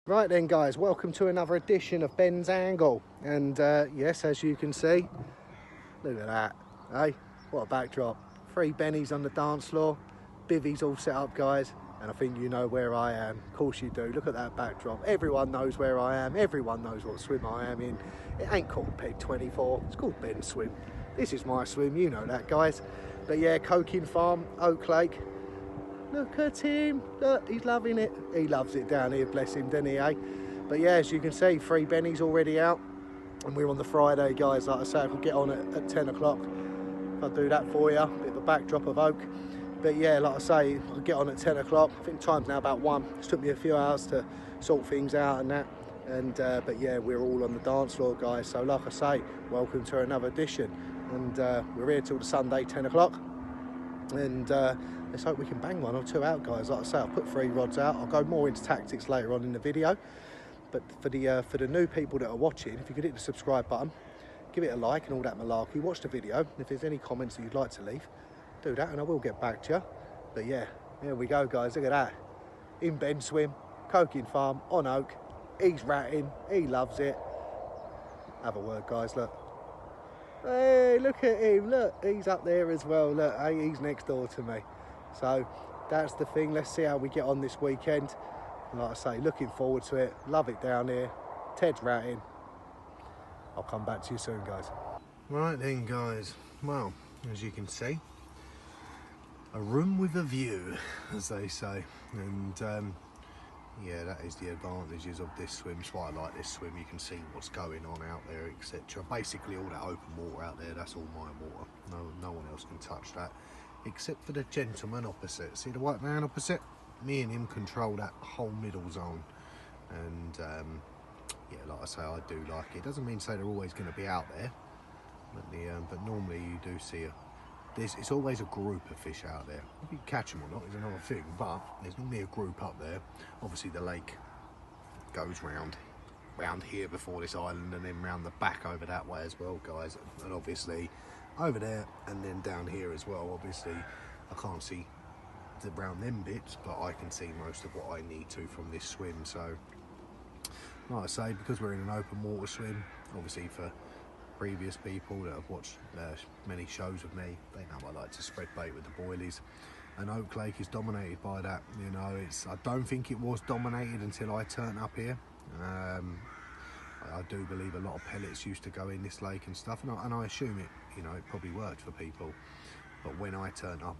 Right then guys, welcome to another edition of Ben's Angle. And yes, as you can see, look at that, hey, what a backdrop. 3 bennies on the dance floor, bivvies all set up guys, and I think you know where I am. Of course you do, look at that backdrop. Everyone knows where I am, everyone knows what swim I am in. It ain't called Peg 24, it's called Ben's Swim. This is my swim, you know that guys. But yeah, Coking Farm, Oak Lake. Look at him, look, he's loving it. He loves it down here, bless him, doesn't he, eh? But yeah, as you can see, 3 bennies already out. And we're on the Friday, guys. Like I say, I could get on at 10 o'clock. I'll do that for you, a bit of a backdrop of oak. But yeah, like I say, I could get on at 10 o'clock. I think time's now about 1. It took me a few hours to sort things out and that. And but yeah, we're all on the dance floor, guys. So like I say, welcome to another edition. And we're here till the Sunday, 10 o'clock. And let's hope we can bang 1 or 2 out, guys. Like I say, I'll put 3 rods out. I'll go more into tactics later on in the video. But for the new people that are watching, if you could hit the subscribe button, give it a like and all that malarkey, watch the video. If there's any comments that you'd like to leave, do that and I will get back to you. But yeah, here we go, guys. Look at that. In Ben Swim, Coking Farm, on Oak. He's ratting. He loves it. Have a word, guys. Look. Hey, look at him, look, he's up there as well, look, hey, he's next door to me. So that's the thing, let's see how we get on this weekend. And like I say, looking forward to it, love it down here. Ted's ratting. I'll come back to you soon, guys. Right then, guys, well, as you can see, a room with a view, as they say. And yeah, that is the advantages of this swim. That's why I like this swim. You can see what's going on out there, etc. Basically, all that open water out there, that's all my water. No one else can touch that, except for the gentleman opposite. See the white man opposite? Me and him control that whole middle zone. And yeah, like I say, I do like it. Doesn't mean to say they're always going to be out there, but normally you do see it's always a group of fish out there. If you catch them or not is another thing, but there's normally a group up there. Obviously the lake goes round here before this island and then round the back over that way as well, guys. And obviously over there and then down here as well. Obviously I can't see around them bits, but I can see most of what I need to from this swim. So like I say, because we're in an open water swim, obviously for previous people that have watched many shows with me, they know I like to spread bait with the boilies, and Oak Lake is dominated by that. You know, I don't think it was dominated until I turned up here. I do believe a lot of pellets used to go in this lake and stuff, and I assume it, you know, it probably worked for people. But when I turned up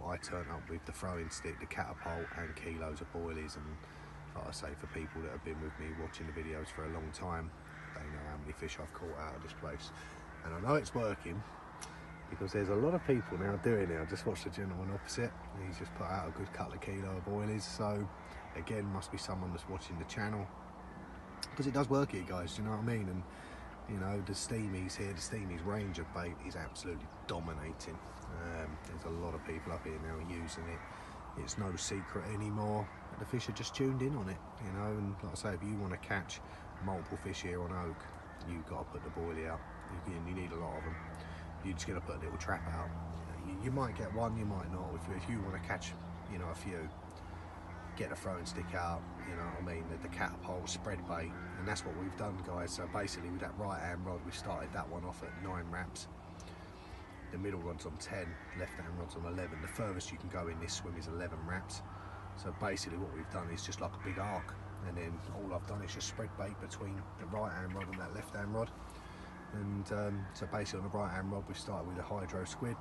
with the throwing stick, the catapult, and kilos of boilies. And like I say, for people that have been with me watching the videos for a long time, they know how many fish I've caught out of this place. And I know it's working because there's a lot of people now doing it. I just watched the gentleman opposite, and he's just put out a good couple of kilo of boilies. So again, must be someone that's watching the channel, because it does work here, guys, do you know what I mean? And you know, the steamies here, the steamies range of bait is absolutely dominating. There's a lot of people up here now using it. It's no secret anymore. The fish are just tuned in on it, you know. And like I say, if you want to catch multiple fish here on Oak, you've got to put the boilie out. You need a lot of them. You're just going to put a little trap out. You might get one, you might not. If you want to catch, you know, a few, get a throwing stick out, you know what I mean, the catapult, spread bait, and that's what we've done, guys. So basically with that right hand rod, we started that one off at 9 wraps. The middle rod's on 10, left hand rod's on 11. The furthest you can go in this swim is 11 wraps. So basically what we've done is just like a big arc, and then all I've done is just spread bait between the right hand rod and that left hand rod. And so basically on the right hand rod we started with a hydro squid,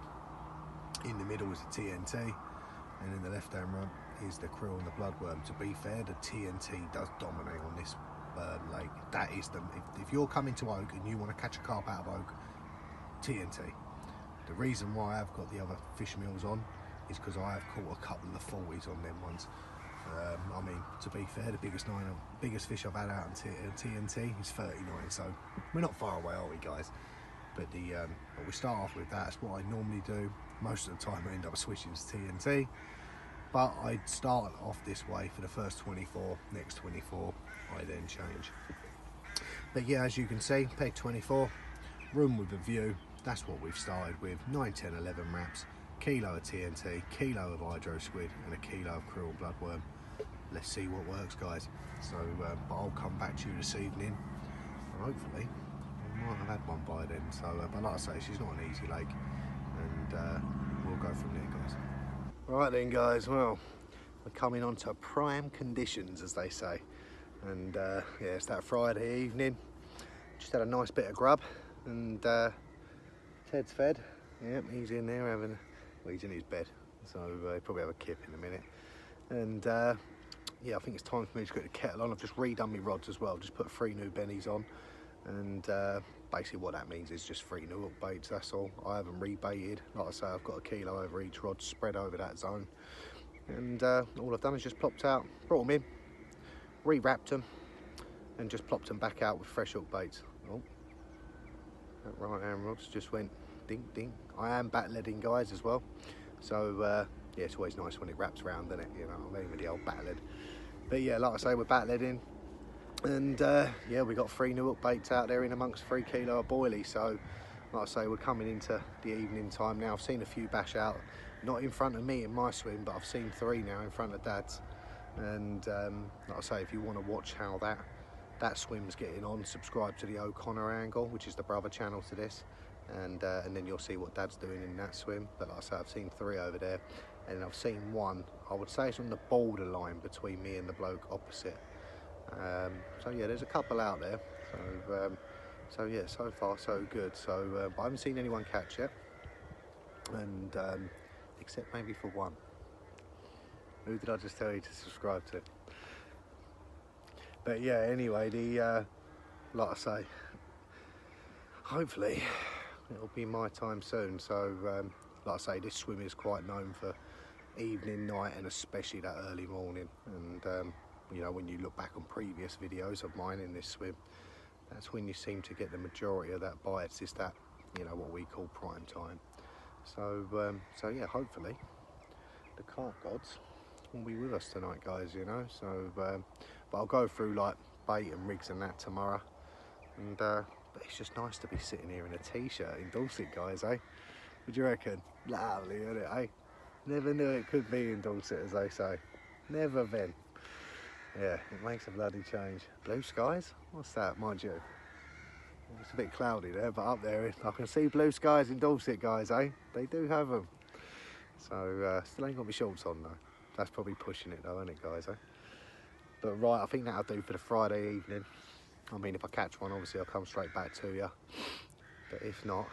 in the middle is the TNT, and in the left hand rod is the krill and the bloodworm. To be fair, the TNT does dominate on this lake. That is if you're coming to Oak and you want to catch a carp out of Oak, TNT. The reason why I've got the other fish meals on is because I have caught a couple of the 40s on them ones. I mean, to be fair, the biggest fish I've had out on TNT is 39, so we're not far away, are we, guys? But but we start off with that. That's what I normally do. Most of the time I end up switching to TNT, but I start off this way for the first 24. Next 24 I then change. But yeah, as you can see, peg 24, room with a view. That's what we've started with. 9, 10, 11 wraps, kilo of TNT, kilo of hydro squid, and a kilo of krill and bloodworm. let's see what works, guys. So but I'll come back to you this evening, and hopefully I might have had one by then. So but like I say, she's not an easy lake, and we'll go from there, guys. Right then, guys, well, we're coming on to prime conditions, as they say, and yeah, it's that Friday evening. Just had a nice bit of grub, and Ted's fed. Yep, he's in there having, well, he's in his bed, so he'll probably have a kip in a minute. And yeah, I think it's time for me to get the kettle on. I've just redone my rods as well, just put 3 new bennies on, and basically what that means is just 3 new hook baits, that's all. I haven't rebaited. Like I say, I've got a kilo over each rod spread over that zone, and all I've done is just plopped out, brought them in, re-wrapped them, and just plopped them back out with fresh hook baits. Oh, that right hand rod's just went ding ding. I am bat leading, guys, as well, so yeah, it's always nice when it wraps around, isn't it? You know what I mean, with the old bat lead. But yeah, like I say, we're bat leading, and yeah, we got 3 new hook baits out there in amongst 3 kilo of boilies. So like I say, we're coming into the evening time now. I've seen a few bash out, not in front of me in my swim, but I've seen 3 now in front of Dad's. And like I say, if you want to watch how that swim's getting on, subscribe to the O'Connor angle, which is the brother channel to this, and then you'll see what Dad's doing in that swim. But like I say, I've seen 3 over there, and I've seen 1, I would say it's on the borderline between me and the bloke opposite. So yeah, there's a couple out there, so yeah, so far so good. So I haven't seen anyone catch yet, and except maybe for 1. Who did I just tell you to subscribe to? But yeah, anyway, the like I say, hopefully it'll be my time soon. So like I say, this swim is quite known for evening, night, and especially that early morning. And you know, when you look back on previous videos of mine in this swim, that's when you seem to get the majority of that bites, is that, you know, what we call prime time. So so yeah, hopefully the carp gods will be with us tonight, guys, you know. So but I'll go through like bait and rigs and that tomorrow, and but it's just nice to be sitting here in a t-shirt in Dorset, guys, eh? What do you reckon? Lovely, isn't it, eh? Never knew it could be in Dorset, as they say. Never been. Yeah, it makes a bloody change. Blue skies? What's that, mind you? It's a bit cloudy there, but up there I can see blue skies in Dorset, guys, eh? They do have them. So still ain't got my shorts on though. That's probably pushing it though, isn't it, guys, eh? But right, I think that'll do for the Friday evening. I mean, if I catch one, obviously I'll come straight back to you. But if not,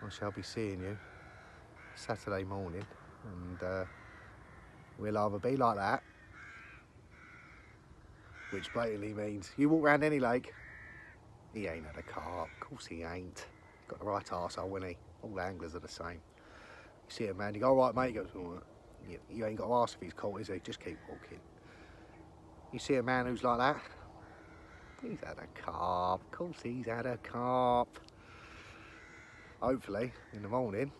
I shall be seeing you Saturday morning, and we'll either be like that, which basically means you walk around any lake, he ain't had a carp. Of course he ain't. Got the right arsehole, ain't he? All anglers are the same. You see a man, you go, all right, mate. He goes, all right. You ain't got to ask if he's caught, is he? Just keep walking. You see a man who's like that, he's had a carp. Of course he's had a carp. Hopefully, in the morning,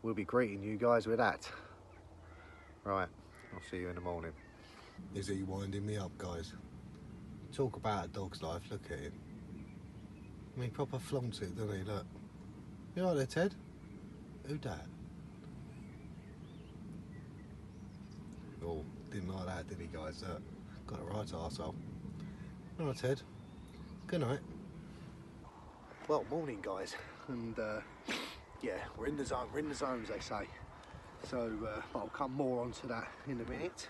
we'll be greeting you guys with that. Right, I'll see you in the morning. Is he winding me up, guys? Talk about a dog's life, look at him. I mean, proper flaunts it, doesn't he? Look. You all right there, Ted? Who dat? Oh, didn't like that, did he, guys? Got a right arsehole. All right, Ted. Good night. Well, morning, guys. And yeah, we're in the zone. We're in the zone, as they say. So I'll come more onto that in a minute.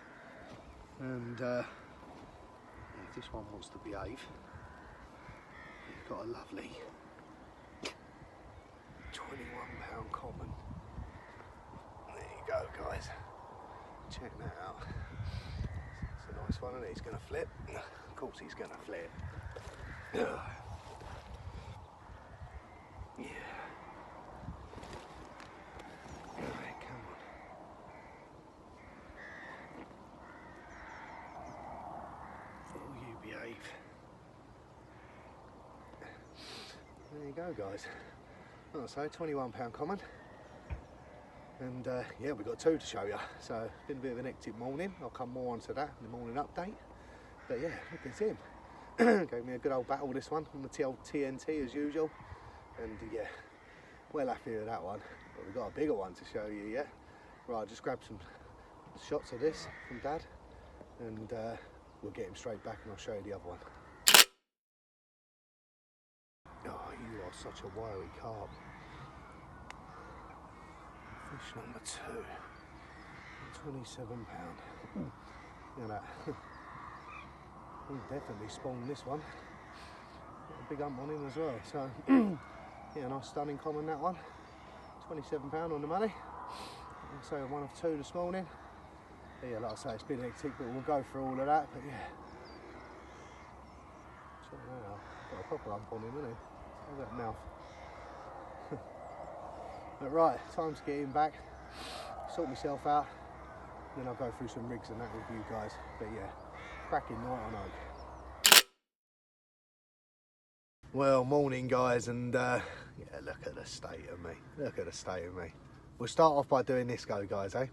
And if this one wants to behave, you've got a lovely 21-pound common. There you go, guys. Check that out. It's a nice one, and he's going to flip. Of course he's going to flip. Yeah. Alright, come on. Oh, you behave. There you go, guys. Like I say, 21-pound common. And yeah, we've got 2 to show you. So it's been a bit of an hectic morning. I'll come more onto that in the morning update. But yeah, look at him. Gave me a good old battle, this one, on the old TNT as usual. And yeah, well happy with that one. But we've got a bigger one to show you, yeah? Right, just grab some shots of this from Dad, and we'll get him straight back and I'll show you the other one. Oh, you are such a wiry carp. Fish number 2, £27. Look at that. We'll definitely spawn this one. Got a big ump on him as well. So yeah, nice stunning common, that one. £27 on the money. So 1 of 2 this morning. But yeah, like I say, it's been hectic, but we'll go through all of that. But yeah, check that out. Got a proper ump on him, isn't he? Look at that mouth. But right, time to get him back, sort myself out, then I'll go through some rigs and that with you guys. But yeah, cracking night on oak. Well, morning guys, and yeah, look at the state of me. Look at the state of me. We'll start off by doing this go, guys, eh?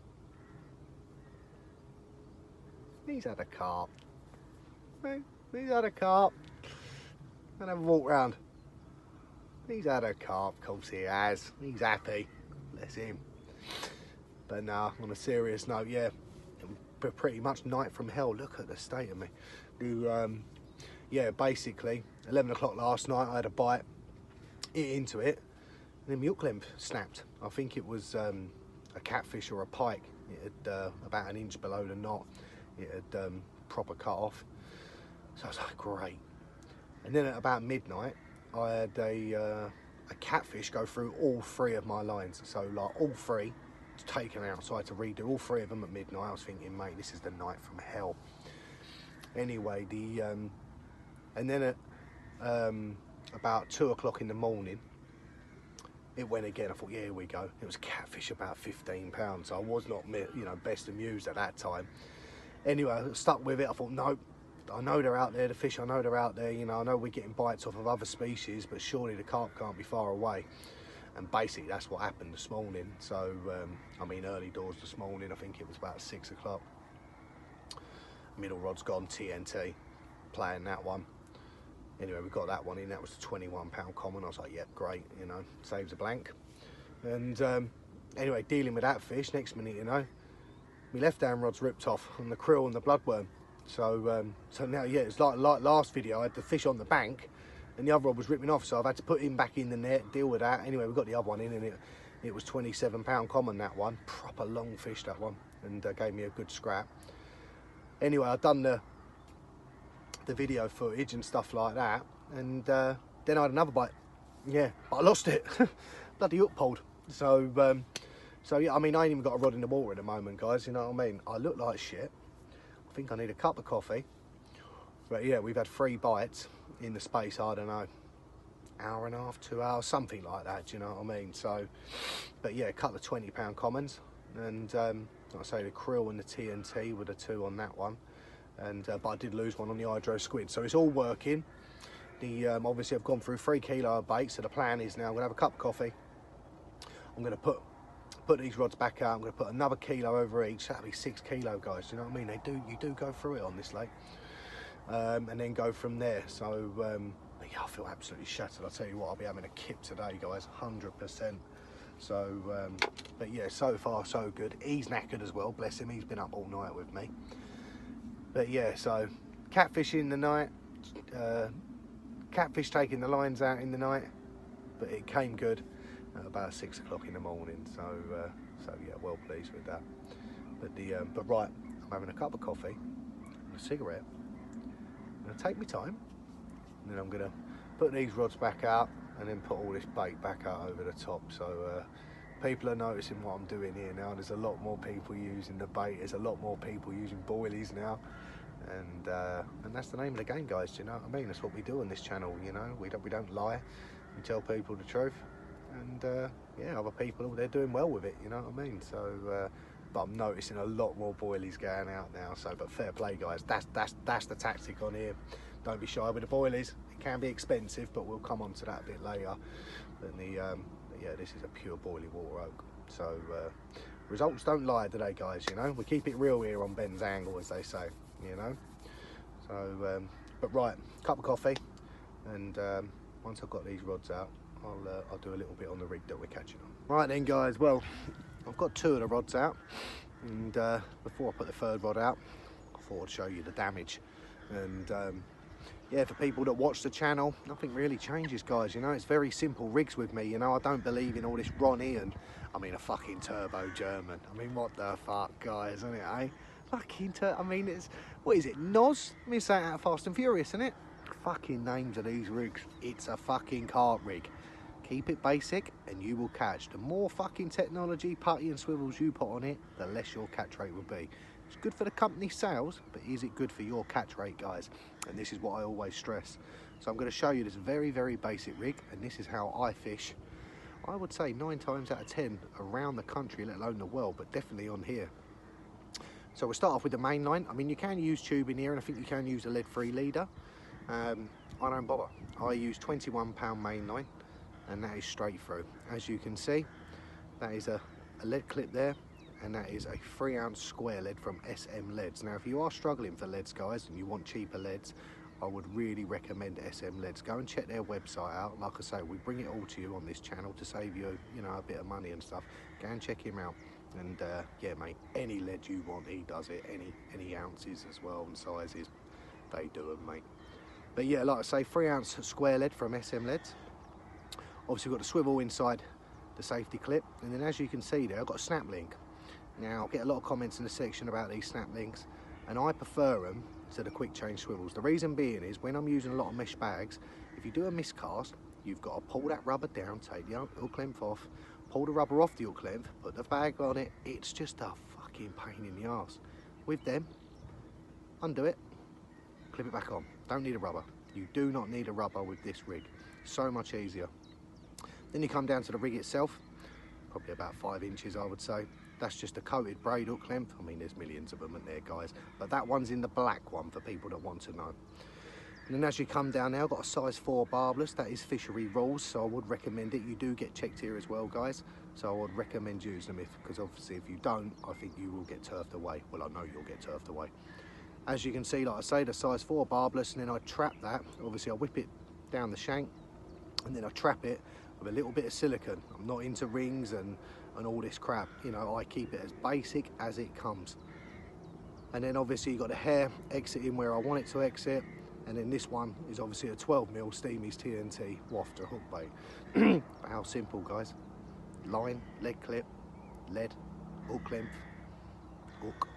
He's had a carp. He's had a carp. And have a walk round. He's had a carp, of course he has. He's happy, bless him. But nah, on a serious note, yeah, pretty much night from hell. Look at the state of me. Yeah, basically, 11 o'clock last night, I had a bite, hit into it, and then my hook length snapped. I think it was a catfish or a pike. It had about 1 inch below the knot. It had proper cut off. So I was like, great. And then at about midnight, I had a catfish go through all 3 of my lines. So like all 3 taken out. So I had to redo all 3 of them at midnight. I was thinking, mate, this is the night from hell. Anyway, and then at about 2 o'clock in the morning, it went again. I thought, yeah, here we go. It was catfish about £15. So I was not, you know, best amused at that time. Anyway, I stuck with it. I thought, no. I know they're out there, the fish, I know they're out there, you know, I know we're getting bites off of other species, but surely the carp can't be far away. And basically that's what happened this morning. So, I mean, early doors this morning, I think it was about 6 o'clock. Middle rod's gone, TNT, playing that one. Anyway, we got that one in, that was a £21 common. I was like, yep, great, you know, saves a blank. And anyway, dealing with that fish, next minute, you know, my left hand rod's ripped off on the krill and the bloodworm. So so now, yeah, it's like last video, I had the fish on the bank and the other rod was ripping off, so I've had to put him back in the net, deal with that. Anyway, we got the other one in, and it was £27 common, that one. Proper long fish, that one, and gave me a good scrap. Anyway, I'd done the video footage and stuff like that, and then I had another bite. Yeah, but I lost it. Bloody hook pulled. So so yeah, I mean, I ain't even got a rod in the water at the moment, guys, you know what I mean? I look like shit. I think I need a cup of coffee. But yeah, we've had 3 bites in the space, I don't know, hour and a half, 2 hours, something like that, do you know what I mean? So, but yeah, a couple of £20 commons, and like I say, the krill and the TNT were the 2 on that one, and but I did lose one on the hydro squid, so it's all working. The obviously I've gone through 3 kilo of bait, so the plan is now I'm gonna have a cup of coffee. I'm gonna put these rods back out. I'm going to put another kilo over each. That'll be 6 kilo, guys. You know what I mean? You do go through it on this lake, and then go from there. So but yeah, I feel absolutely shattered. I'll tell you what, I'll be having a kip today, guys, 100%. So but yeah, so far so good. He's knackered as well, bless him. He's been up all night with me. But yeah, so catfish in the night, catfish taking the lines out in the night, but it came good at about 6 o'clock in the morning, so so yeah, well pleased with that. But right, I'm having a cup of coffee and a cigarette. I'm gonna take my time, and then I'm gonna put these rods back out and then put all this bait back out over the top. So people are noticing what I'm doing here now. There's a lot more people using the bait. There's a lot more people using boilies now, and that's the name of the game, guys. Do you know what I mean? That's what we do on this channel. You know, we don't lie. We tell people the truth. And yeah, other people, they're doing well with it, you know what I mean? So but I'm noticing a lot more boilies going out now. So, but fair play, guys, that's the tactic on here. Don't be shy with the boilies. It can be expensive, but we'll come on to that a bit later. But yeah, this is a pure boilie water oak. So results don't lie today, guys, you know? We keep it real here on Ben's Angle, as they say, you know? So but right, cup of coffee, and once I've got these rods out, I'll do a little bit on the rig that we're catching on. Right then, guys, well, I've got 2 of the rods out. And before I put the third rod out, I thought I'd show you the damage. And yeah, for people that watch the channel, nothing really changes, guys. You know, it's very simple rigs with me. You know, I don't believe in all this Ronnie and, I mean, a fucking turbo German. I mean, what the fuck, guys, isn't it, eh? Fucking I mean, it's, what is it, Noz? I mean, it's out of Fast and Furious, isn't it? Fucking names of these rigs. It's a fucking CARP rig. Keep it basic and you will catch. The more fucking technology, putty and swivels you put on it, the less your catch rate will be. It's good for the company sales, but is it good for your catch rate, guys? And this is what I always stress. So I'm going to show you this very, very basic rig, and this is how I fish. I would say 9 times out of 10 around the country, let alone the world, but definitely on here. So we'll start off with the main line. I mean, you can use tubing here, and I think you can use a lead-free leader. I don't bother. I use 21-pound main line, and that is straight through. As you can see, that is a lead clip there, and that is a 3-ounce square lead from SM Leads. Now, if you are struggling for leads, guys, and you want cheaper leads, I would really recommend SM Leads. Go and check their website out. Like I say, we bring it all to you on this channel to save you, you know, a bit of money and stuff. Go and check him out. And yeah, mate, any lead you want, he does it. Any ounces as well and sizes, they do them, mate. But yeah, like I say, 3-ounce square lead from SM Leads. Obviously, we've got the swivel inside the safety clip, and then as you can see there, I've got a snap link. Now, I get a lot of comments in the section about these snap links, and I prefer them to the quick change swivels. The reason being is when I'm using a lot of mesh bags, if you do a miscast, you've got to pull that rubber down, take the hook length off, pull the rubber off the hook length, put the bag on it. It's just a fucking pain in the arse. With them, undo it, clip it back on. Don't need a rubber. You do not need a rubber with this rig. So much easier. Then you come down to the rig itself, probably about 5 inches, I would say. That's just a coated braid hook length. I mean, there's millions of them in there, guys, but that one's in the black one for people that want to know. And then as you come down now, I've got a size 4 barbless. That is fishery rules, so I would recommend it. You do get checked here as well, guys, so I would recommend using them, because obviously if you don't, I think you will get turfed away. Well, I know you'll get turfed away. As you can see, like I say, the size 4 barbless, and then I trap that. Obviously I whip it down the shank, and then I trap it with a little bit of silicone. I'm not into rings and all this crap, you know. I keep it as basic as it comes. And then obviously you've got the hair exiting where I want it to exit, and then this one is obviously a 12mm Steamy's TNT wafter hook bait. How simple, guys. Line, lead clip, lead, hook length, hook.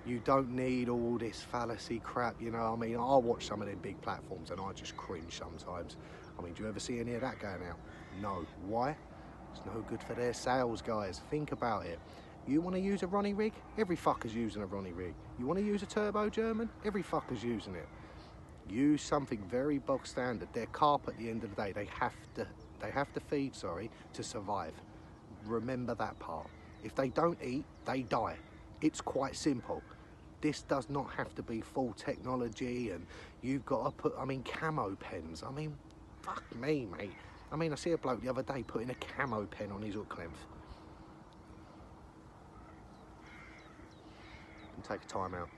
You don't need all this fallacy crap, you know. I mean, I watch some of them big platforms and I just cringe sometimes. I mean, do you ever see any of that going out? No. Why? It's no good for their sales, guys. Think about it. You want to use a Ronnie rig? Every fucker's using a Ronnie rig. You want to use a turbo German? Every fucker's using it. Use something very bog standard. They're CARP at the end of the day. They have to feed, sorry, to survive. Remember that part. If they don't eat, they die. It's quite simple. This does not have to be full technology, and you've got to put, I mean, camo pens. I mean, fuck me, mate. I mean, I see a bloke the other day putting a camo pen on his hook length. And take a time out.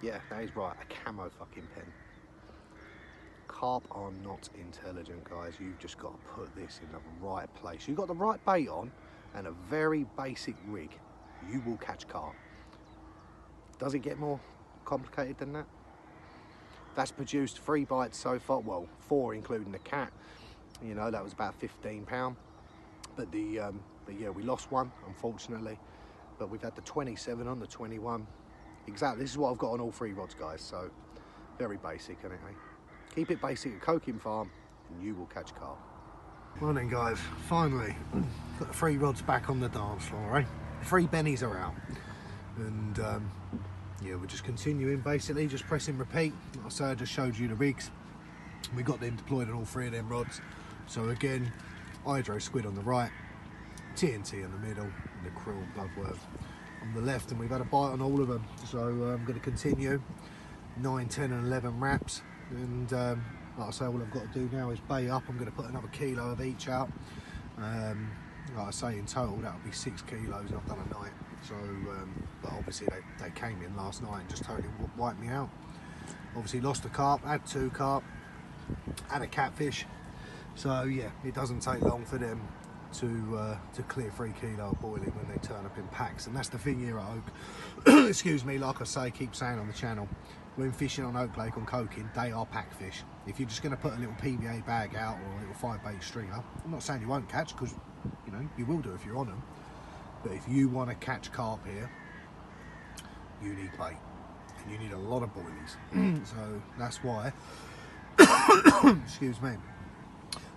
Yeah, that is right, a camo fucking pen. CARP are not intelligent, guys. You've just got to put this in the right place. You've got the right bait on and a very basic rig, you will catch CARP. Does it get more complicated than that? That's produced 3 bites so far, well, 4 including the cat. You know, that was about £15. But yeah, we lost one, unfortunately. But we've had the 27 on the 21. Exactly, this is what I've got on all 3 rods, guys. So very basic, isn't it, eh? Keep it basic at Coking Farm and you will catch CARP. Well then, guys, finally got the 3 rods back on the dance floor, eh? 3 bennies are out, and yeah, we're just continuing, basically just pressing repeat. Like I say, I just showed you the rigs. We got them deployed on all 3 of them rods. So again, hydro squid on the right, TNT in the middle, and the krill bloodworth on the left, and we've had a bite on all of them. So I'm going to continue 9, 10 and 11 wraps. And like I say, all I've got to do now is bait up. I'm going to put another kilo of each out. Like I say, in total that'll be 6 kilos I've done a night. So but obviously they came in last night and just totally wiped me out. Obviously lost a carp, had 2 carp, had a catfish, So yeah, it doesn't take long for them to clear 3 kilo of boiling when they turn up in packs. And that's the thing here at Oak. Excuse me, like I say, keep saying on the channel, when fishing on Oak Lake on coking, they are pack fish. If you're just going to put a little PVA bag out or a little 5-bait stringer, I'm not saying you won't catch, because you know you will do if you're on them, but if you want to catch carp here, you need bait and you need a lot of boilies. So that's why excuse me,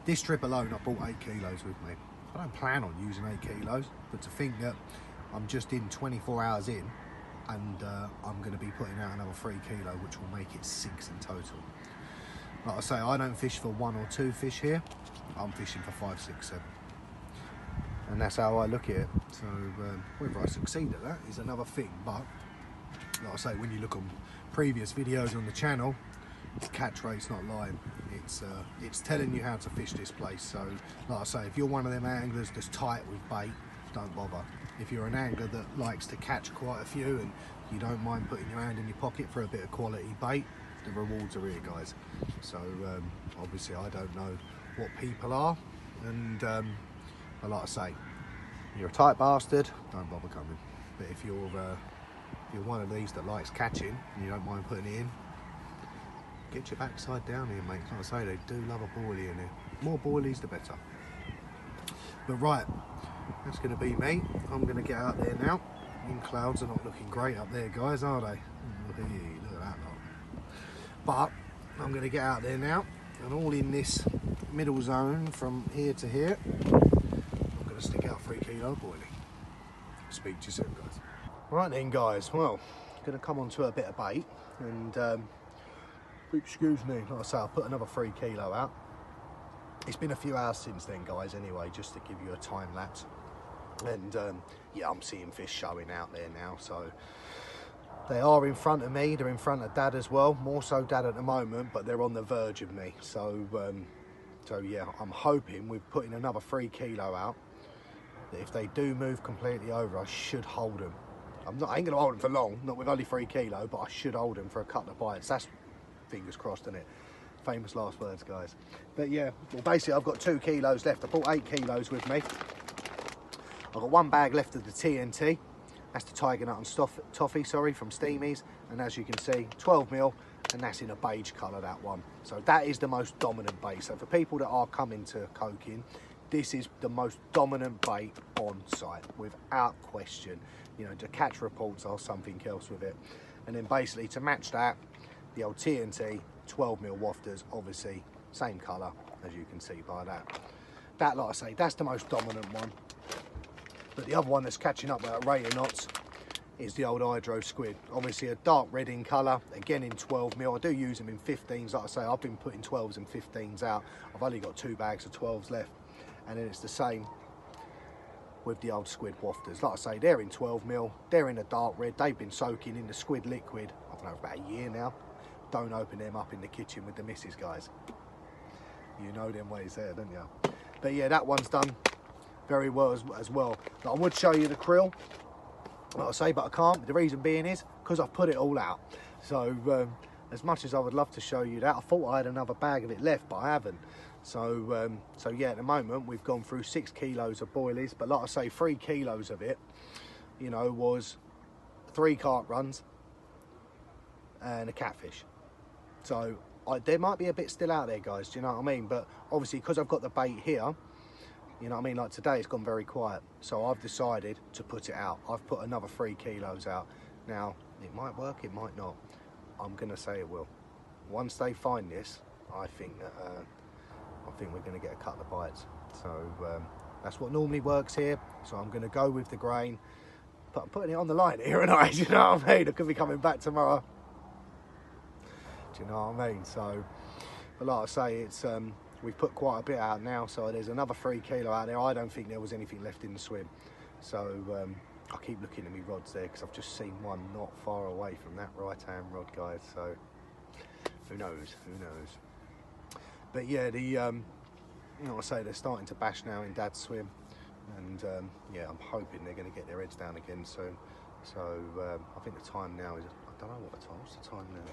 this trip alone I brought 8 kilos with me. I don't plan on using 8 kilos, but to think that I'm just in 24 hours in, and I'm going to be putting out another 3 kilo, which will make it 6 in total. Like I say, I don't fish for 1 or 2 fish here, I'm fishing for 5, 6, 7. And that's how I look at it. So whether I succeed at that is another thing, but like I say, when you look on previous videos on the channel, the catch rate's not lying. It's telling you how to fish this place. So like I say, if you're one of them anglers that's tight with bait, don't bother. If you're an angler that likes to catch quite a few and you don't mind putting your hand in your pocket for a bit of quality bait, the rewards are here, guys. So obviously I don't know what people are, and but like I say, you're a tight bastard, don't bother coming. But if you're one of these that likes catching and you don't mind putting it in, get your backside down here, mate. Like I say, they do love a boilie in here. More boilies the better. But right, that's going to be me. I'm going to get out there now. In clouds are not looking great up there, guys, are they? Look at that lot. But I'm going to get out there now, and all in this middle zone from here to here, I'm going to stick out 3 kilo boilie. Speak to you soon, guys. Right then, guys, well, going to come on to a bit of bait, and excuse me, like I say, I'll put another 3 kilo out. It's been a few hours since then, guys, anyway, just to give you a time lapse. And yeah, I'm seeing fish showing out there now, so they are in front of me, they're in front of Dad as well, more so Dad at the moment, but they're on the verge of me. So so yeah, I'm hoping with putting another 3 kilo out, that if they do move completely over, I should hold them. I ain't gonna hold them for long, not with only 3 kilo, but I should hold them for a couple of bites. That's fingers crossed, isn't it? Famous last words, guys. But yeah, well, basically I've got 2 kilos left. I brought 8 kilos with me. I've got 1 bag left of the TNT. That's the Tiger Nut and Toffee, sorry, from Steamies. And as you can see, 12 mil, and that's in a beige colour, that one. So that is the most dominant bait. So for people that are coming to coking, this is the most dominant bait on site, without question. You know, the catch reports are something else with it. And then basically to match that, the old TNT 12 mil wafters, obviously same colour as you can see by that. That, like I say, that's the most dominant one. But the other one that's catching up without rating knots is the old hydro squid. Obviously a dark red in colour, again in 12 mil. I do use them in 15s. Like I say, I've been putting 12s and 15s out. I've only got 2 bags of 12s left. And then it's the same with the old squid wafters. Like I say, they're in 12 mil. They're in a dark red. They've been soaking in the squid liquid, I don't know, about a year now. Don't open them up in the kitchen with the missus, guys. You know them ways there, don't you? But yeah, that one's done very well as well. Now, I would show you the krill, like I say, but I can't. The reason being is because I've put it all out. So as much as I would love to show you that, I thought I had another bag of it left, but I haven't. So so yeah, at the moment we've gone through 6 kilos of boilies, but like I say, 3 kilos of it, you know, was 3 carp runs and a catfish. So there might be a bit still out there, guys, do you know what I mean? But obviously, because I've got the bait here, you know what I mean, like today it's gone very quiet. So I've decided to put it out. I've put another 3 kilos out. Now, it might work, it might not. I'm going to say it will. Once they find this, I think we're going to get a couple of bites. So that's what normally works here. So I'm going to go with the grain. But I'm putting it on the line here, and you know what I mean? I could be coming back tomorrow. Do you know what I mean? So, but like I say, it's we've put quite a bit out now, so there's another 3 kilo out there. I don't think there was anything left in the swim. So I keep looking at me rods there because I've just seen one not far away from that right-hand rod, guys. So who knows? Who knows? But yeah, the you know, like I say, they're starting to bash now in Dad's swim, and yeah, I'm hoping they're going to get their heads down again soon. So I think the time now is, I don't know what the time. What's the time now?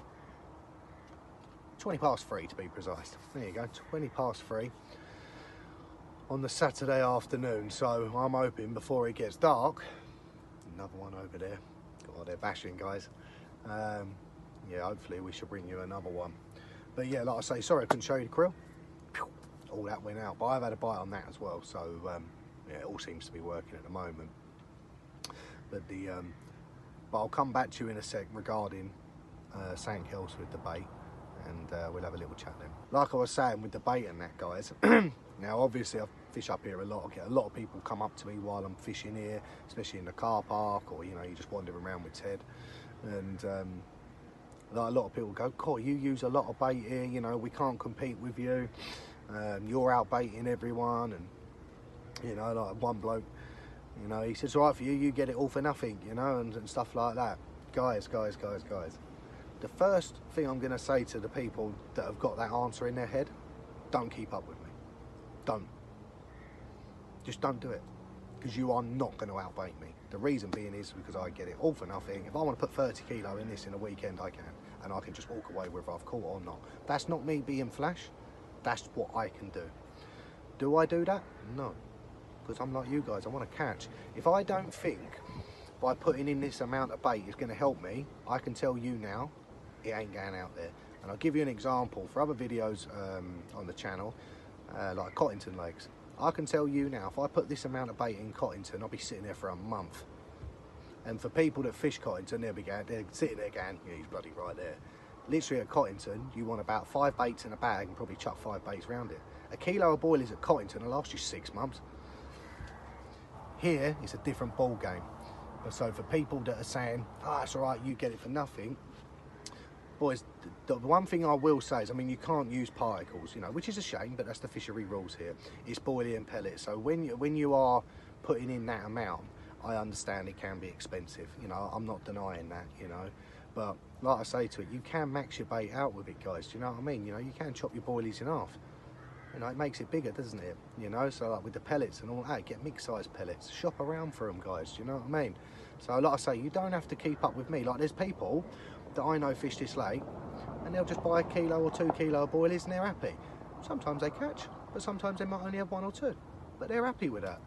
20 past 3 to be precise. There you go, 20 past 3. on the Saturday afternoon, so I'm hoping before it gets dark. Another one over there. God, they're bashing, guys. Yeah, hopefully we should bring you another one. But yeah, like I say, sorry I couldn't show you the krill. All that went out, but I've had a bite on that as well, so yeah, it all seems to be working at the moment. But but I'll come back to you in a sec regarding something else with the bait, and we'll have a little chat then. Like I was saying with the bait and that, guys. Now obviously I fish up here a lot. I get a lot of people come up to me while I'm fishing here, especially in the car park, or you know, you just wandering around with Ted, and like a lot of people go, "Cool, you use a lot of bait here, you know, we can't compete with you, you're out baiting everyone," and you know, like one bloke, you know, he says, "It's all right for you, you get it all for nothing," you know, and stuff like that. Guys, the first thing I'm going to say to the people that have got that answer in their head, don't keep up with me. Just don't do it, because you are not going to outbait me. The reason being is because I get it all for nothing. If I want to put 30 kilo in this in a weekend, I can, and I can just walk away whether I've caught or not. That's not me being flash, that's what I can do. Do I do that? No, because I'm like you guys, I want to catch. If I don't think by putting in this amount of bait is going to help me, I can tell you now, it ain't going out there. And I'll give you an example for other videos on the channel, like Cottington Lakes. I can tell you now, if I put this amount of bait in Cottington, I'll be sitting there for a month. And for people that fish Cottington, they're sitting there going, yeah, he's bloody right there. Literally at Cottington, you want about 5 baits in a bag and probably chuck 5 baits around it. A kilo of boilies at Cottington will last you 6 months. Here, it's a different ball game. So for people that are saying, "Ah, it's all right, you get it for nothing," boys, the one thing I will say is, I mean, you can't use particles, you know, which is a shame, but that's the fishery rules here. It's boilie and pellets. So when you are putting in that amount, I understand it can be expensive. You know, I'm not denying that, you know. But like I say to it, you can max your bait out with it, guys. Do you know what I mean? You know, you can chop your boilies in half. You know, it makes it bigger, doesn't it? You know, so like with the pellets and all that, get mixed-size pellets. Shop around for them, guys. Do you know what I mean? So like I say, you don't have to keep up with me. Like there's people that I know fish this lake, and they'll just buy 1 kilo or 2 kilo of boilies and they're happy. Sometimes they catch, but sometimes they might only have 1 or 2, but they're happy with that.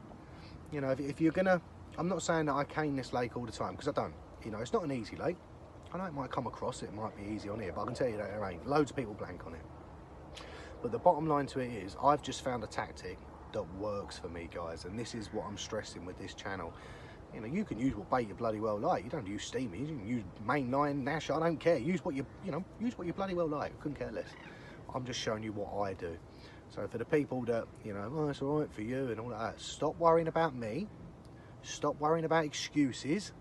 You know, if you're gonna, I'm not saying that I cane this lake all the time, because I don't. You know, it's not an easy lake. I know it might come across, it might be easy on here, but I can tell you that there ain't. Loads of people blank on it. But the bottom line to it is, I've just found a tactic that works for me, guys, and this is what I'm stressing with this channel. You know, you can use what bait you bloody well like. You don't use steamy, you can use mainline, Nash, I don't care. Use what you bloody well like. I couldn't care less. I'm just showing you what I do. So for the people that, you know, "Oh, it's all right for you," and all that, stop worrying about me. Stop worrying about excuses.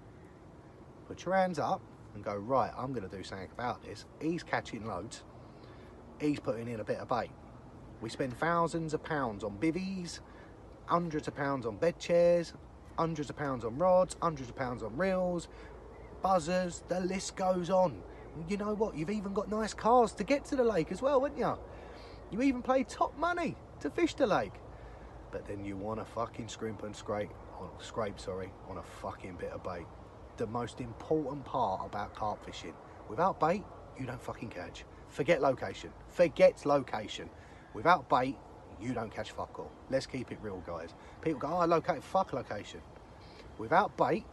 Put your hands up and go, right, I'm going to do something about this. He's catching loads. He's putting in a bit of bait. We spend thousands of pounds on bivvies, hundreds of pounds on bed chairs, hundreds of pounds on rods, hundreds of pounds on reels, buzzers, the list goes on. You know what? You've even got nice cars to get to the lake as well, haven't you? You even pay top money to fish the lake. But then you want to fucking scrape on a fucking bit of bait. The most important part about carp fishing. Without bait, you don't fucking catch. Forget location. Forget location. Without bait, you don't catch fuck all. Let's keep it real, guys. People go, "Oh, fuck location." Without bait,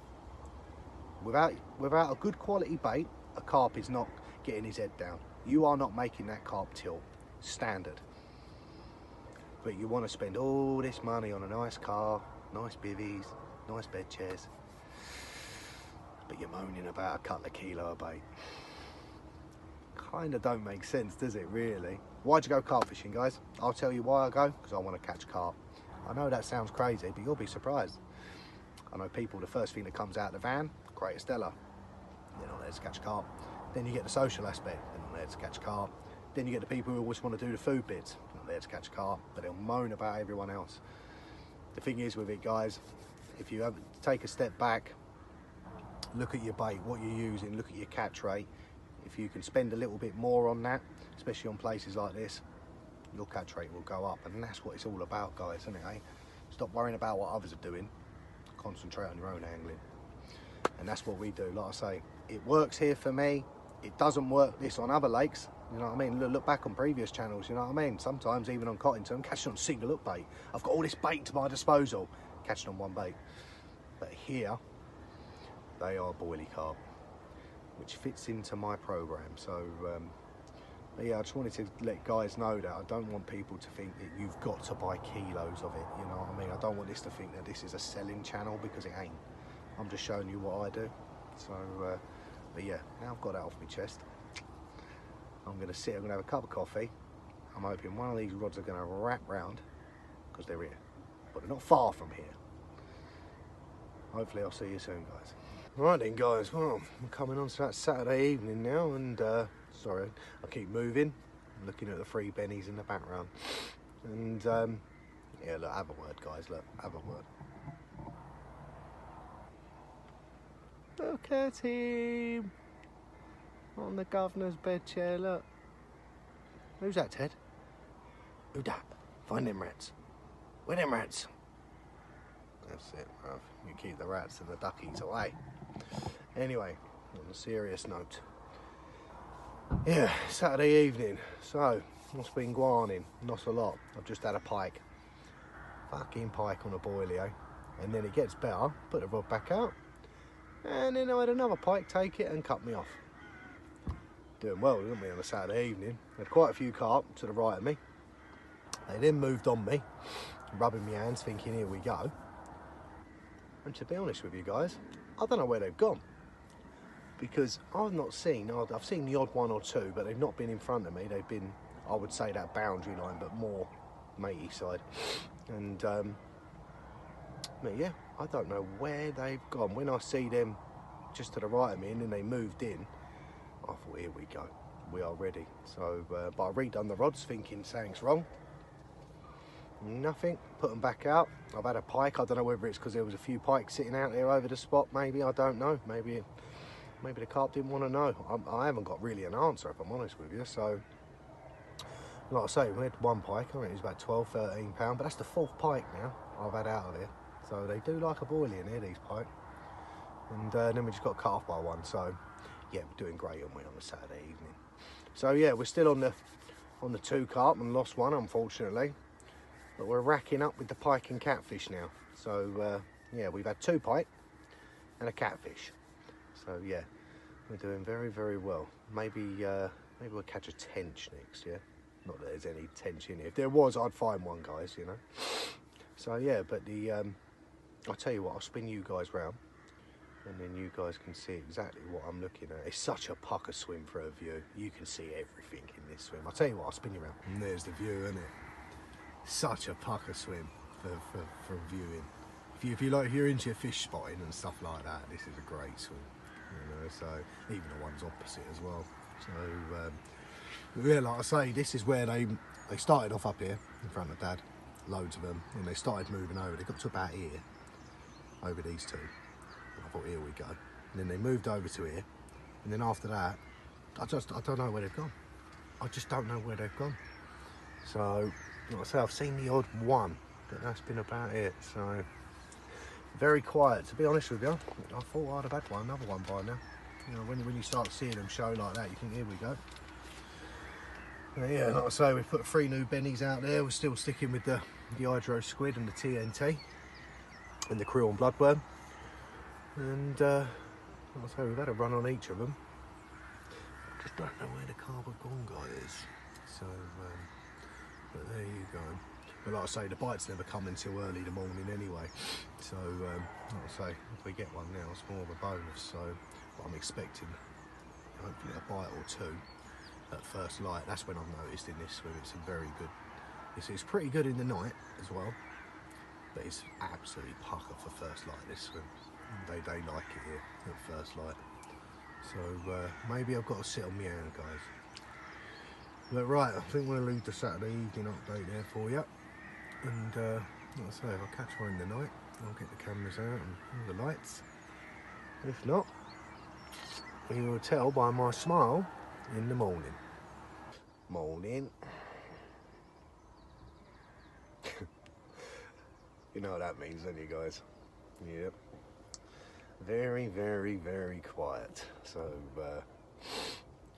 without a good quality bait, a carp is not getting his head down. You are not making that carp tilt. Standard. But you want to spend all this money on a nice car, nice bivvies, nice bed chairs, but you're moaning about a couple of kilo of bait. Kind of don't make sense, does it, really? Why'd you go carp fishing, guys? I'll tell you why I go, because I want to catch carp. I know that sounds crazy, but you'll be surprised. I know people, the first thing that comes out of the van, Great Stella, they're not there to catch carp. Then you get the social aspect, they're not there to catch carp. Then you get the people who always want to do the food bits, not there to catch carp, but they'll moan about everyone else. The thing is with it, guys, if you have take a step back, look at your bait, what you're using, look at your catch rate. If you can spend a little bit more on that, especially on places like this, your catch rate will go up, and that's what it's all about, guys, isn't it, eh? Stop worrying about what others are doing, concentrate on your own angling. And that's what we do. Like I say, it works here for me. It doesn't work this on other lakes. You know what I mean? Look back on previous channels, you know what I mean? Sometimes even on Cottington, I'm catching on single hook bait. I've got all this bait to my disposal, catching on one bait. But here, they are boilie carp, which fits into my program. So but yeah, I just wanted to let guys know that I don't want people to think that you've got to buy kilos of it, you know what I mean? I don't want this to think that this is a selling channel, because it ain't. I'm just showing you what I do. So, but yeah, now I've got that off my chest, I'm gonna sit, I'm gonna have a cup of coffee. I'm hoping one of these rods are gonna wrap round, because they're here, but they're not far from here. Hopefully I'll see you soon, guys. Right then, guys, well, I'm coming on to that Saturday evening now, and sorry, I keep moving. I'm looking at the three bennies in the background. And yeah, look, have a word, guys, look, have a word. Look at him on the governor's bed chair, look. Who's that, Ted? Who that? Find them rats. Where them rats? That's it, bruv. You keep the rats and the duckies away. Anyway, on a serious note. Yeah, Saturday evening. So, what's been going on? Not a lot. I've just had a pike. Fucking pike on a boilie, eh? And then it gets better, put the rod back out. And then I had another pike take it and cut me off. Doing well, didn't we, on a Saturday evening? Had quite a few carp to the right of me. They then moved on me, rubbing my hands, thinking, here we go. And to be honest with you guys, I don't know where they've gone. Because I've seen the odd one or two, but they've not been in front of me. They've been, I would say, that boundary line, but more matey side. And but yeah, I don't know where they've gone. When I see them just to the right of me and then they moved in, I thought, here we go, we are ready. So, but I redone the rods thinking something's wrong. Nothing, put them back out. I've had a pike, I don't know whether it's because there was a few pikes sitting out there over the spot, maybe, I don't know. Maybe the carp didn't want to know. I haven't got really an answer, if I'm honest with you. So, like I say, we had one pike, I think it was about 12, 13 pounds, but that's the fourth pike now I've had out of here. So they do like a boilie in here, these pike. And then we just got cut off by one. So yeah, we're doing great, aren't we, on a Saturday evening? So yeah, we're still on the two carp and lost one, unfortunately. But we're racking up with the pike and catfish now. So yeah, we've had two pike and a catfish. So yeah, we're doing very, very well. Maybe we'll catch a tench next, yeah? Not that there's any tench in here. If there was, I'd find one, guys, you know? So yeah, but I'll tell you what, I'll spin you guys round and then you guys can see exactly what I'm looking at. It's such a pucker swim for a view. You can see everything in this swim. I'll tell you what, I'll spin you round. And there's the view, isn't it? Such a pucker swim for viewing. If you're into your fish spotting and stuff like that, this is a great swim. You know, so even the ones opposite as well. So yeah, like I say, this is where they started off up here in front of Dad, loads of them, and they started moving over. They got to about here, over these two. And I thought, here we go. And then they moved over to here, and then after that, I don't know where they've gone. I just don't know where they've gone. So, like I say, I've seen the odd one, but that's been about it. So, very quiet, to be honest with you. I thought I'd have had another one by now. You know, when you start seeing them show like that, you think, here we go. Yeah, like I say, we've put 3 new bennies out there. We're still sticking with the hydro squid and the TNT and the krill and bloodworm. And like I say, we've had a run on each of them. I just don't know where the carp have gone, guys. So, but there you go. But like I say, the bites never come until early in the morning anyway. So, like I say, if we get one now, it's more of a bonus. So, but I'm expecting hopefully a bite or two at first light. That's when I've noticed in this swim it's a very good. It's pretty good in the night as well, but it's absolutely pucker for first light. This swim, they like it here at first light. So maybe I've got to sit on my hand, guys. But right, I think we'll leave the Saturday evening update there for you. And like I say, if I catch one in the night, I'll get the cameras out and all the lights. If not, you will tell by my smile in the morning. Morning. You know what that means, don't you, guys? Yep. Very, very, very quiet. So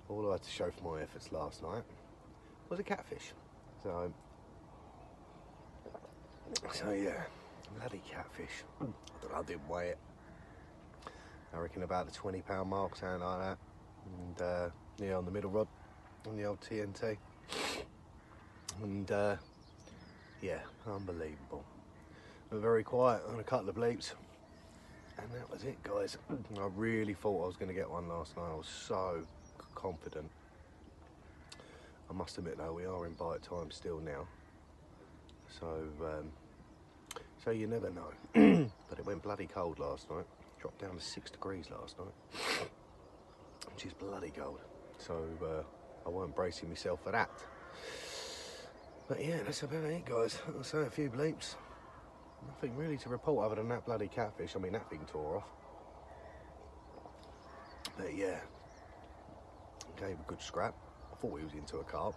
all I had to show for my efforts last night was a catfish. So yeah, bloody catfish. I don't know, I didn't weigh it. I reckon about the £20 mark, something like that. And yeah, on the middle rod, on the old TNT. And yeah, unbelievable. But very quiet on a couple of bleeps. And that was it, guys. I really thought I was going to get one last night. I was so confident. I must admit though, we are in bite time still now. So you never know. But it went bloody cold last night. Dropped down to 6 degrees last night, which is bloody cold. So I weren't bracing myself for that. But yeah, that's about it, guys. I'll say a few bleeps. Nothing really to report other than that bloody catfish. I mean, that thing tore off. But yeah, gave a good scrap. I thought he was into a carp.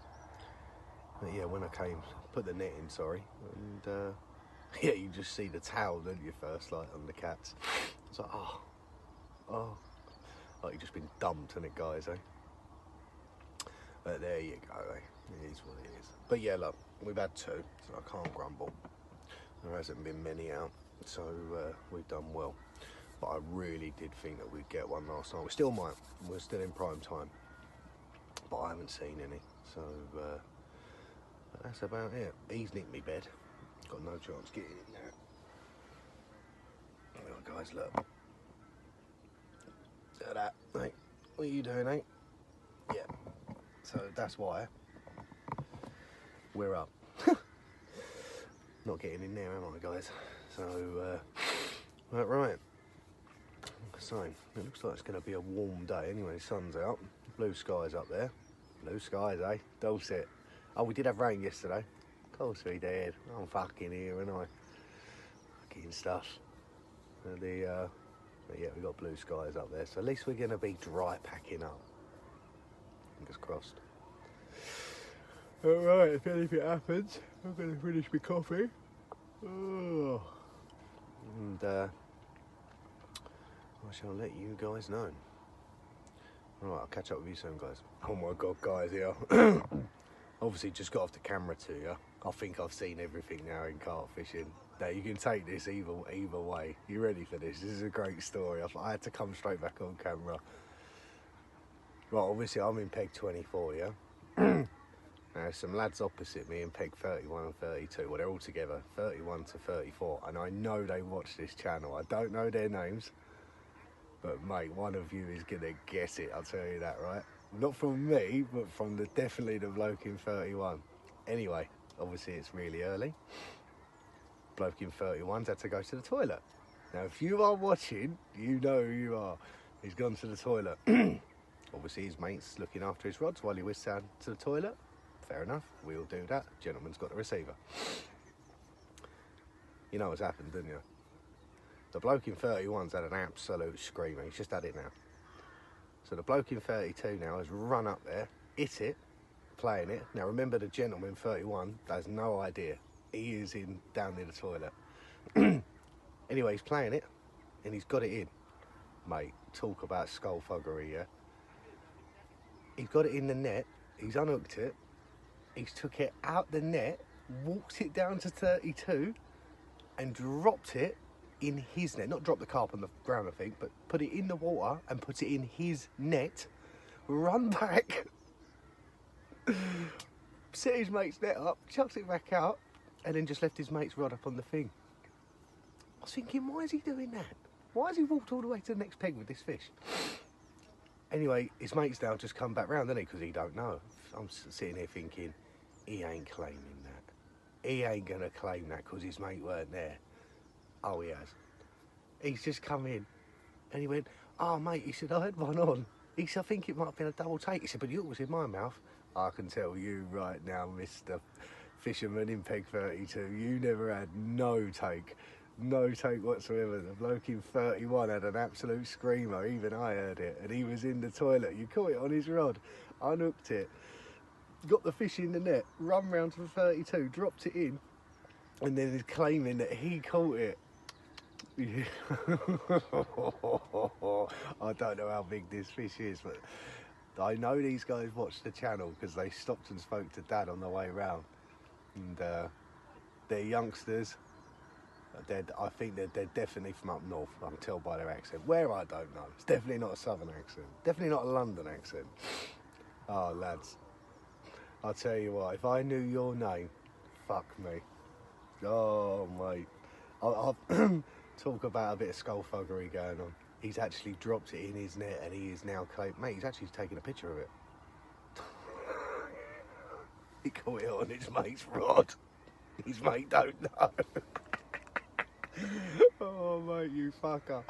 But yeah, when I came, put the net in, sorry, and yeah, you just see the towel, don't you, first, like, on the cats. It's like, oh, like you've just been dumped on it, guys, eh? But there you go, eh? It is what it is. But yeah, look, we've had 2, so I can't grumble. There hasn't been many out, so we've done well. But I really did think that we'd get one last night. We still might. We're still in prime time. But I haven't seen any, so that's about it. He's nicked me bed. Got no chance getting in there. Oh, guys, look. Look at that, mate. What are you doing, mate? Yeah. So that's why we're up. Not getting in there, am I, guys? So, right. So, it looks like it's going to be a warm day. Anyway, the sun's out. Blue skies up there. Blue skies, eh? Dulcet. Oh, we did have rain yesterday. Of course we did. I'm fucking here, and I fucking stuff. And but yeah, we got blue skies up there. So at least we're going to be dry packing up. Fingers crossed. Alright, if anything happens, I'm going to finish my coffee. Oh. And I shall let you guys know. Alright, I'll catch up with you soon, guys. Oh my god, guys, yeah. Obviously just got off the camera to you. I think I've seen everything now in carp fishing. Now you can take this either way. You ready for this? This is a great story. I had to come straight back on camera. Right, obviously I'm in peg 24, yeah? Now some lads opposite me in peg 31 and 32. Well, they're all together, 31 to 34. And I know they watch this channel. I don't know their names. But mate, one of you is gonna guess it, I'll tell you that, right? Not from me, but from definitely the bloke in 31. Anyway, obviously it's really early. Bloke in 31's had to go to the toilet. Now, if you are watching, you know who you are. He's gone to the toilet. Obviously his mate's looking after his rods while he whisks down to the toilet. Fair enough, we all do that. Gentleman's got the receiver. You know what's happened, didn't you? The bloke in 31's had an absolute screamer. He's just had it now. So the bloke in 32 now has run up there, hit it, playing it. Now remember, the gentleman 31 has no idea. He is down near the toilet. Anyway, he's playing it and he's got it in. Mate, talk about skullfuggery, yeah? He's got it in the net, he's unhooked it, he's took it out the net, walked it down to 32 and dropped it in his net. Not drop the carp on the ground, I think, but put it in the water and put it in his net, run back, set his mate's net up, chucks it back out, and then just left his mate's rod up on the thing. I was thinking, why is he doing that? Why has he walked all the way to the next peg with this fish? Anyway, his mate's now just come back round, hasn't he? Because he don't know. I'm sitting here thinking, he ain't claiming that. He ain't going to claim that because his mate weren't there. Oh, he has. He's just come in and he went, oh, mate, he said, I had one on. He said, I think it might have been a double take. He said, but yours was in my mouth. I can tell you right now, Mr. Fisherman in peg 32, you never had no take. No take whatsoever. The bloke in 31 had an absolute screamer. Even I heard it. And he was in the toilet. You caught it on his rod. Unhooked it. Got the fish in the net. Run round to the 32. Dropped it in. And then he's claiming that he caught it. I don't know how big this fish is, but I know these guys watch the channel because they stopped and spoke to Dad on the way round. And they're youngsters. I think they're definitely from up north. I can tell by their accent. Where, I don't know. It's definitely not a southern accent. Definitely not a London accent. Oh, lads. I'll tell you what, if I knew your name, fuck me. Oh, mate. I'll talk about a bit of skullfuggery going on. He's actually dropped it in his net and he is now... Mate, he's actually taking a picture of it. He caught it on his mate's rod. His mate don't know. Oh, mate, you fucker.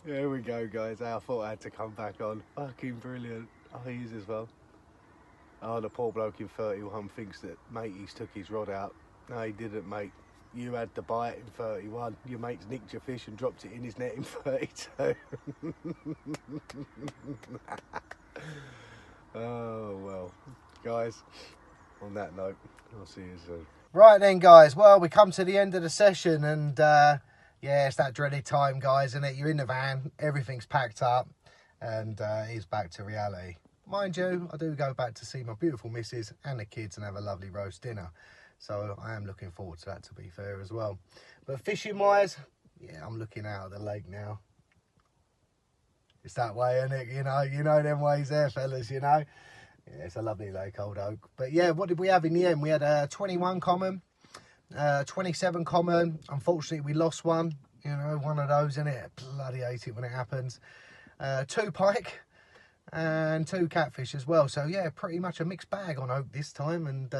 There we go, guys. I thought I had to come back on. Fucking brilliant. Oh, he is as well. Oh, the poor bloke in 31 thinks that matey's took his rod out. No, he didn't, mate. You had to buy it in 31. Your mate's nicked your fish and dropped it in his net in 32. Oh, well. Guys, on that note, I'll see you soon. Right then, guys. Well, we come to the end of the session and, yeah, it's that dreaded time, guys, isn't it? You're in the van, everything's packed up, and it's back to reality. Mind you, I do go back to see my beautiful missus and the kids and have a lovely roast dinner. So I am looking forward to that, to be fair, as well. But fishing-wise, yeah, I'm looking out at the lake now. It's that way, isn't it? You know them ways there, fellas, you know. Yeah, it's a lovely lake, Old Oak. But yeah, what did we have in the end? We had a 21 common, 27 common. Unfortunately, we lost one. You know, one of those, innit? Bloody hate it when it happens. 2 pike and 2 catfish as well. So yeah, pretty much a mixed bag on Oak this time. And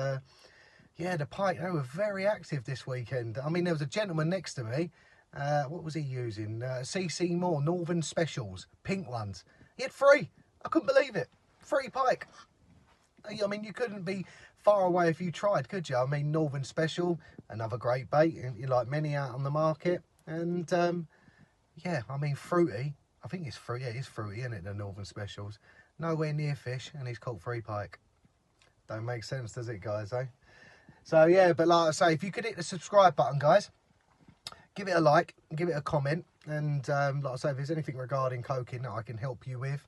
yeah, the pike, they were very active this weekend. I mean, there was a gentleman next to me. What was he using? CC Moore Northern Specials, pink ones. He had 3. I couldn't believe it. 3 pike. I mean, you couldn't be far away if you tried, could you? I mean, Northern Special, another great bait, you like many out on the market. And yeah, I mean, fruity. I think it's fruity. Yeah, it's fruity, isn't it? The Northern Specials. Nowhere near fish, and he's caught 3 pike. Don't make sense, does it, guys? Eh? So yeah, but like I say, if you could hit the subscribe button, guys, give it a like, give it a comment, and like I say, if there's anything regarding coking that I can help you with,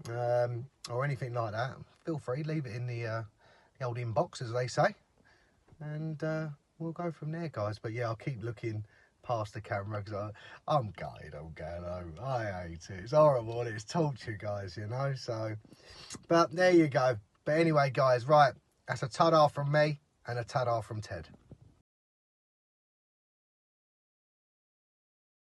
or anything like that, feel free, leave it in the old inbox, as they say, and we'll go from there, guys. But yeah, I'll keep looking past the camera because I'm gutted, I'm going home. I hate it. It's horrible, it's torture, guys, you know. So, but there you go. But anyway, guys, right, that's a ta-da from me and a ta-da from Ted.